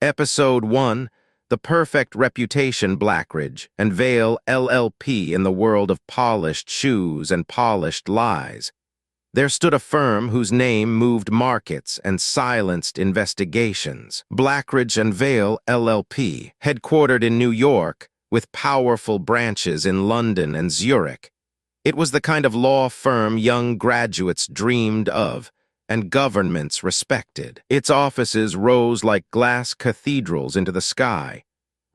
Episode 1, The Perfect Reputation Blackridge and Vale LLP in the world of polished shoes and polished lies. There stood a firm whose name moved markets and silenced investigations. Blackridge and Vale LLP, headquartered in New York, with powerful branches in London and Zurich. It was the kind of law firm young graduates dreamed of, and governments respected. Its offices rose like glass cathedrals into the sky,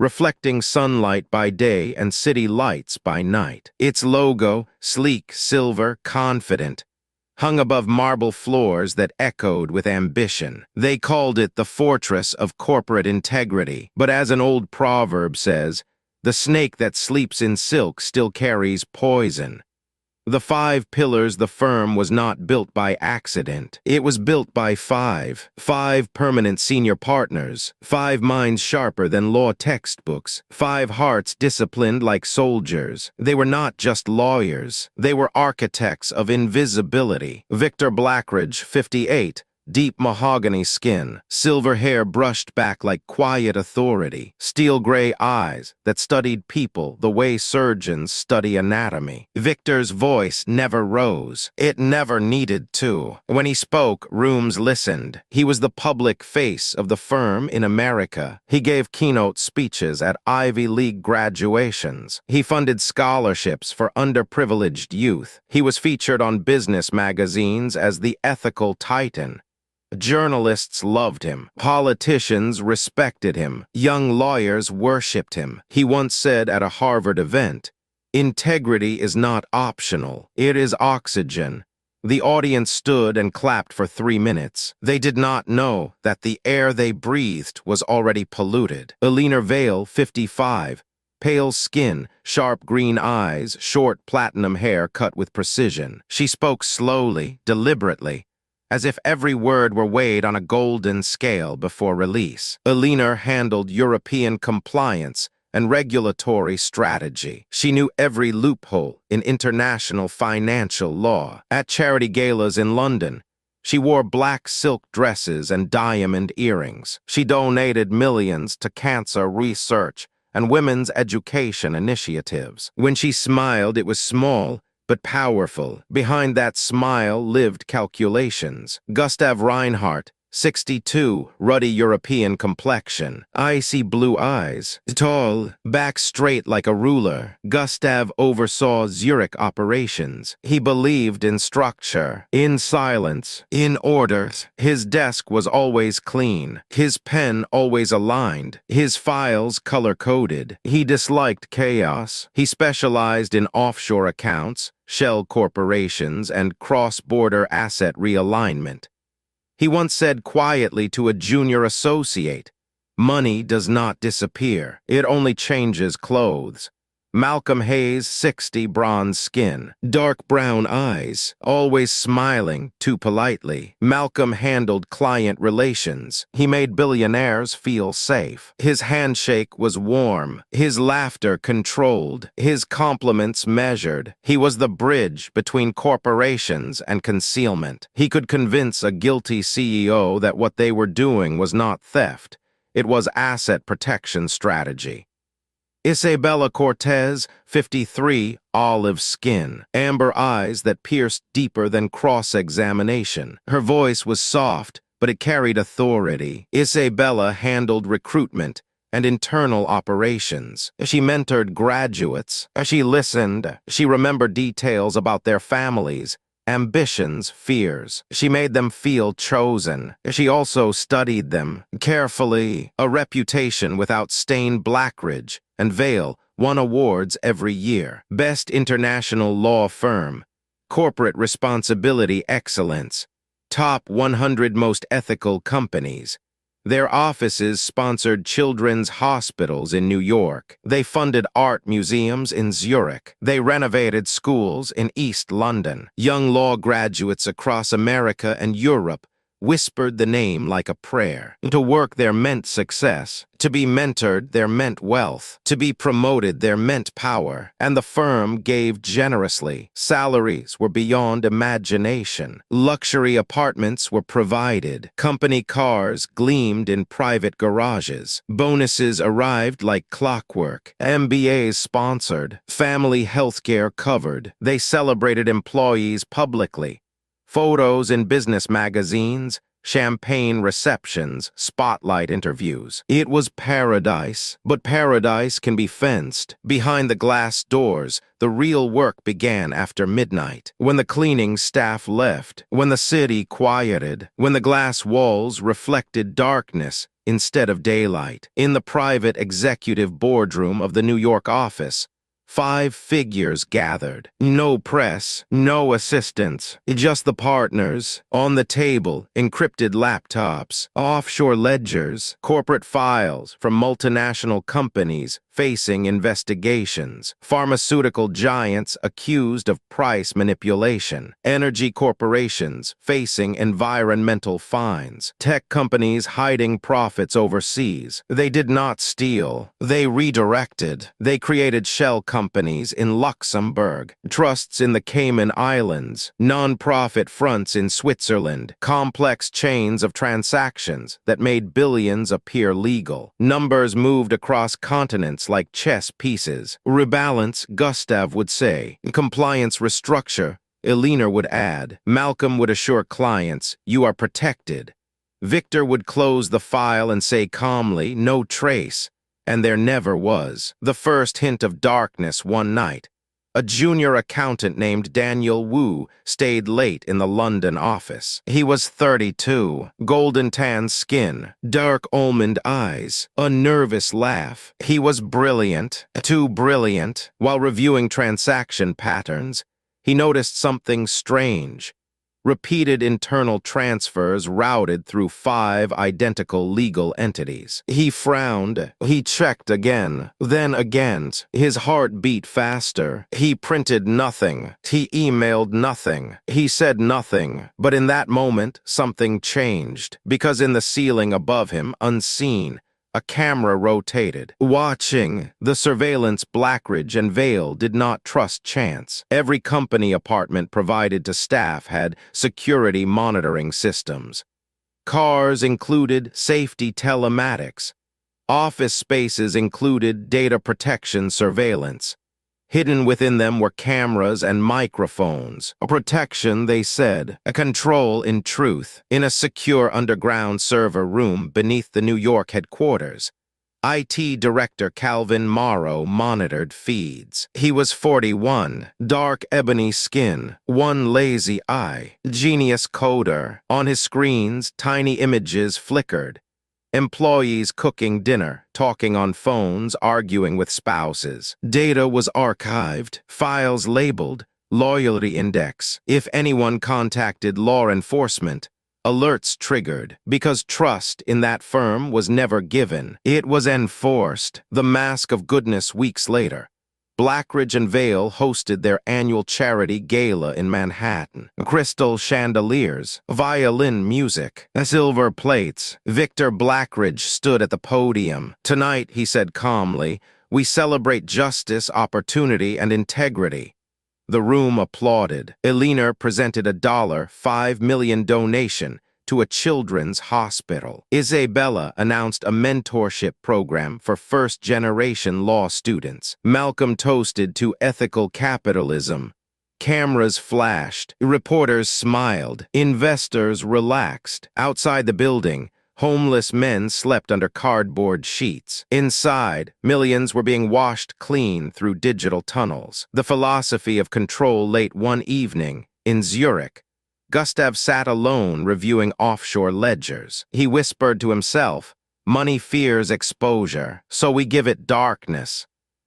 reflecting sunlight by day and city lights by night. Its logo, sleek, silver, confident, hung above marble floors that echoed with ambition. They called it the fortress of corporate integrity. But as an old proverb says, the snake that sleeps in silk still carries poison. The 5 pillars the firm was not built by accident. It was built by five permanent senior partners, 5 minds sharper than law textbooks, 5 hearts disciplined like soldiers. They were not just lawyers. They were architects of invisibility. Victor Blackridge, 58, deep mahogany skin, silver hair brushed back like quiet authority, steel-gray eyes that studied people the way surgeons study anatomy. Victor's voice never rose. It never needed to. When he spoke, rooms listened. He was the public face of the firm in America. He gave keynote speeches at Ivy League graduations. He funded scholarships for underprivileged youth. He was featured on business magazines as the ethical titan. Journalists loved him. Politicians respected him. Young lawyers worshipped him. He once said at a Harvard event, "Integrity is not optional. It is oxygen." The audience stood and clapped for 3 minutes. They did not know that the air they breathed was already polluted. Eleanor Vale, 55, pale skin, sharp green eyes, short platinum hair cut with precision. She spoke slowly, deliberately, as if every word were weighed on a golden scale before release. Eleanor handled European compliance and regulatory strategy. She knew every loophole in international financial law. At charity galas in London, she wore black silk dresses and diamond earrings. She donated millions to cancer research and women's education initiatives. When she smiled, it was small, but powerful. Behind that smile lived calculations. Gustav Reinhardt, 62, ruddy European complexion, icy blue eyes, tall, back straight like a ruler. Gustav oversaw Zurich operations. He believed in structure, in silence, in orders. His desk was always clean, his pen always aligned, his files color-coded. He disliked chaos. He specialized in offshore accounts, shell corporations, and cross-border asset realignment. He once said quietly to a junior associate, "Money does not disappear. It only changes clothes." Malcolm Hayes, 60, bronze skin, dark brown eyes, always smiling, too politely. Malcolm handled client relations. He made billionaires feel safe. His handshake was warm, his laughter controlled, his compliments measured. He was the bridge between corporations and concealment. He could convince a guilty CEO that what they were doing was not theft. It was asset protection strategy. Isabella Cortez, 53, olive skin, amber eyes that pierced deeper than cross-examination. Her voice was soft, but it carried authority. Isabella handled recruitment and internal operations. She mentored graduates. She listened. She remembered details about their families, ambitions, fears. She made them feel chosen. She also studied them carefully. A reputation without stain. Blackridge and Vale won awards every year. Best International Law Firm, Corporate Responsibility Excellence, Top 100 Most Ethical Companies. Their offices sponsored children's hospitals in New York. They funded art museums in Zurich. They renovated schools in East London. Young law graduates across America and Europe whispered the name like a prayer. To work there meant success. To be mentored there meant wealth. To be promoted there meant power. And the firm gave generously. Salaries were beyond imagination. Luxury apartments were provided. Company cars gleamed in private garages. Bonuses arrived like clockwork. MBAs sponsored. Family health care covered. They celebrated employees publicly. Photos in business magazines, champagne receptions, spotlight interviews. It was paradise, but paradise can be fenced. Behind the glass doors, the real work began after midnight, when the cleaning staff left, when the city quieted, when the glass walls reflected darkness instead of daylight. In the private executive boardroom of the New York office, 5 figures gathered. No press, no assistants, just the partners. On the table, encrypted laptops, offshore ledgers, corporate files from multinational companies facing investigations, pharmaceutical giants accused of price manipulation, energy corporations facing environmental fines, tech companies hiding profits overseas. They did not steal. They redirected. They created shell companies in Luxembourg, trusts in the Cayman Islands, non-profit fronts in Switzerland, complex chains of transactions that made billions appear legal. Numbers moved across continents like chess pieces. Rebalance, Gustav would say. Compliance restructure, Eleanor would add. Malcolm would assure clients, you are protected. Victor would close the file and say calmly, no trace. And there never was. The first hint of darkness one night. A junior accountant named Daniel Wu stayed late in the London office. He was 32, golden-tan skin, dark almond eyes, a nervous laugh. He was brilliant, too brilliant. While reviewing transaction patterns, he noticed something strange. Repeated internal transfers routed through 5 identical legal entities. He frowned. He checked again, then again. His heart beat faster. He printed nothing. He emailed nothing. He said nothing. But in that moment, something changed. Because in the ceiling above him, unseen, a camera rotated, watching. The surveillance Blackridge and Vale did not trust chance. Every company apartment provided to staff had security monitoring systems. Cars included safety telematics. Office spaces included data protection surveillance. Hidden within them were cameras and microphones. A protection, they said, a control in truth. In a secure underground server room beneath the New York headquarters, IT Director Calvin Morrow monitored feeds. He was 41, dark ebony skin, one lazy eye, genius coder. On his screens, tiny images flickered. Employees cooking dinner, talking on phones, arguing with spouses. Data was archived, files labeled, loyalty index. If anyone contacted law enforcement, alerts triggered. Because trust in that firm was never given, it was enforced. The mask of goodness weeks later. Blackridge and Vale hosted their annual charity gala in Manhattan. Crystal chandeliers, violin music, silver plates. Victor Blackridge stood at the podium. Tonight, he said calmly, we celebrate justice, opportunity, and integrity. The room applauded. Eleanor presented a $5 million donation to a children's hospital. Isabella announced a mentorship program for first-generation law students. Malcolm toasted to ethical capitalism. Cameras flashed. Reporters smiled. Investors relaxed. Outside the building, homeless men slept under cardboard sheets. Inside, millions were being washed clean through digital tunnels. The philosophy of control late one evening in Zurich. Gustav sat alone reviewing offshore ledgers. He whispered to himself, money fears exposure, so we give it darkness.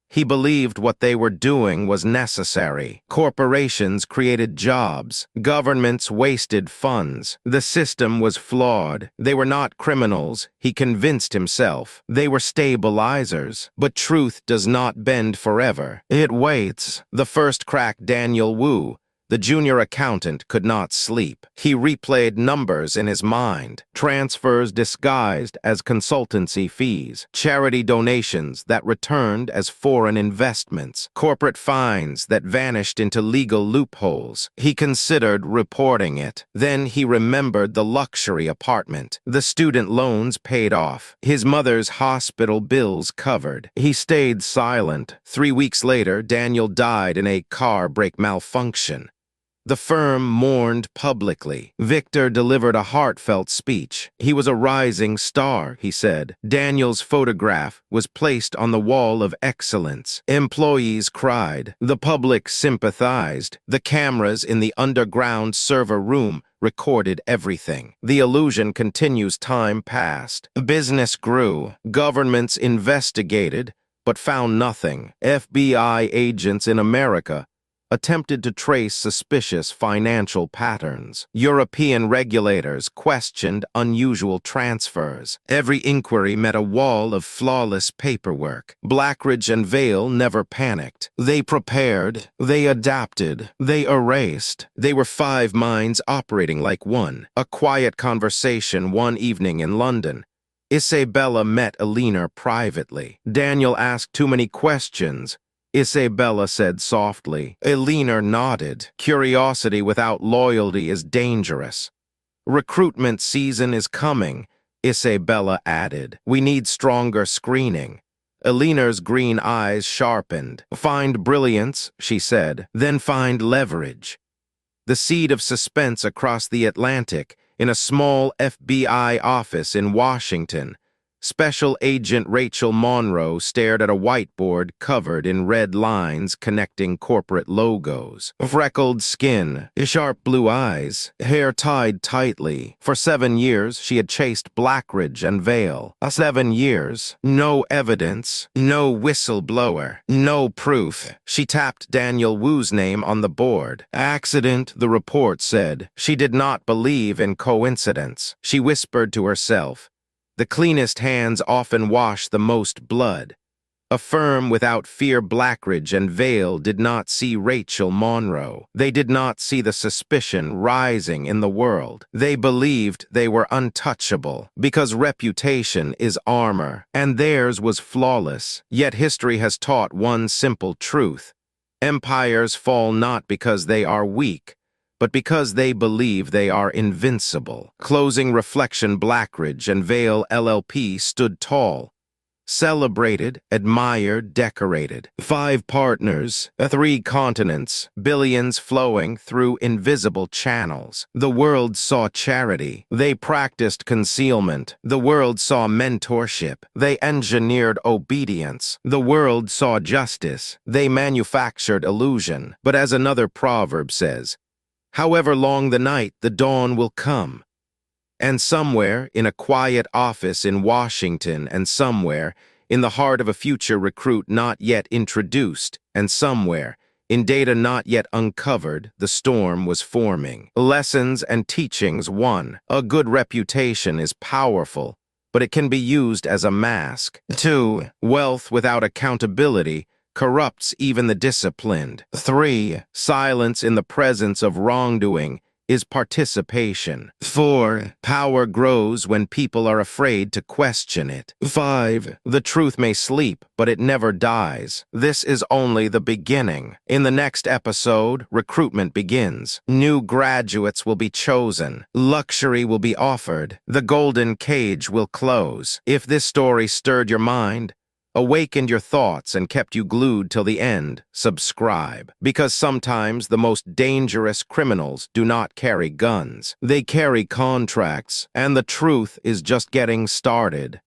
He believed what they were doing was necessary. Corporations created jobs. Governments wasted funds. The system was flawed. They were not criminals, he convinced himself. They were stabilizers. But truth does not bend forever. It waits. The first crack Daniel Wu, The junior accountant could not sleep. He replayed numbers in his mind, transfers disguised as consultancy fees, charity donations that returned as foreign investments, corporate fines that vanished into legal loopholes. He considered reporting it. Then he remembered the luxury apartment, the student loans paid off, his mother's hospital bills covered. He stayed silent. 3 weeks later, Daniel died in a car brake malfunction. The firm mourned publicly. Victor delivered a heartfelt speech. He was a rising star, he said. Daniel's photograph was placed on the wall of excellence. Employees cried. The public sympathized. The cameras in the underground server room recorded everything. The illusion continues. Time passed. Business grew. Governments investigated, but found nothing. FBI agents in America attempted to trace suspicious financial patterns. European regulators questioned unusual transfers. Every inquiry met a wall of flawless paperwork. Blackridge and Vale never panicked. They prepared, they adapted, they erased. They were 5 minds operating like one. A quiet conversation one evening in London. Isabella met Alina privately. Daniel asked too many questions. Isabella said softly. Alina nodded. Curiosity without loyalty is dangerous. Recruitment season is coming, Isabella added. We need stronger screening. Alina's green eyes sharpened. Find brilliance, she said, then find leverage. The seed of suspense across the Atlantic, in a small FBI office in Washington. Special Agent Rachel Monroe stared at a whiteboard covered in red lines connecting corporate logos. Freckled skin, sharp blue eyes, hair tied tightly. For 7 years, she had chased Blackridge and Vale. 7 years, no evidence, no whistleblower, no proof. She tapped Daniel Wu's name on the board. Accident, the report said. She did not believe in coincidence. She whispered to herself. The cleanest hands often wash the most blood. A firm without fear. Blackridge and Vale did not see Rachel Monroe. They did not see the suspicion rising in the world. They believed they were untouchable, because reputation is armor, and theirs was flawless. Yet history has taught one simple truth. Empires fall not because they are weak, but because they believe they are invincible. Closing reflection. Blackridge and Vale LLP stood tall, celebrated, admired, decorated. 5 partners, 3 continents, billions flowing through invisible channels. The world saw charity. They practiced concealment. The world saw mentorship. They engineered obedience. The world saw justice. They manufactured illusion. But as another proverb says, however long the night, the dawn will come. And somewhere in a quiet office in Washington, and somewhere in the heart of a future recruit not yet introduced, and somewhere in data not yet uncovered, the storm was forming. Lessons and teachings. 1. A good reputation is powerful, but it can be used as a mask. 2. Wealth without accountability corrupts even the disciplined. 3. Silence in the presence of wrongdoing is participation. 4. Power grows when people are afraid to question it. 5. The truth may sleep, but it never dies. This is only the beginning. In the next episode, recruitment begins. New graduates will be chosen. Luxury will be offered. The golden cage will close. If this story stirred your mind, awakened your thoughts, and kept you glued till the end, subscribe. Because sometimes the most dangerous criminals do not carry guns. They carry contracts, and the truth is just getting started.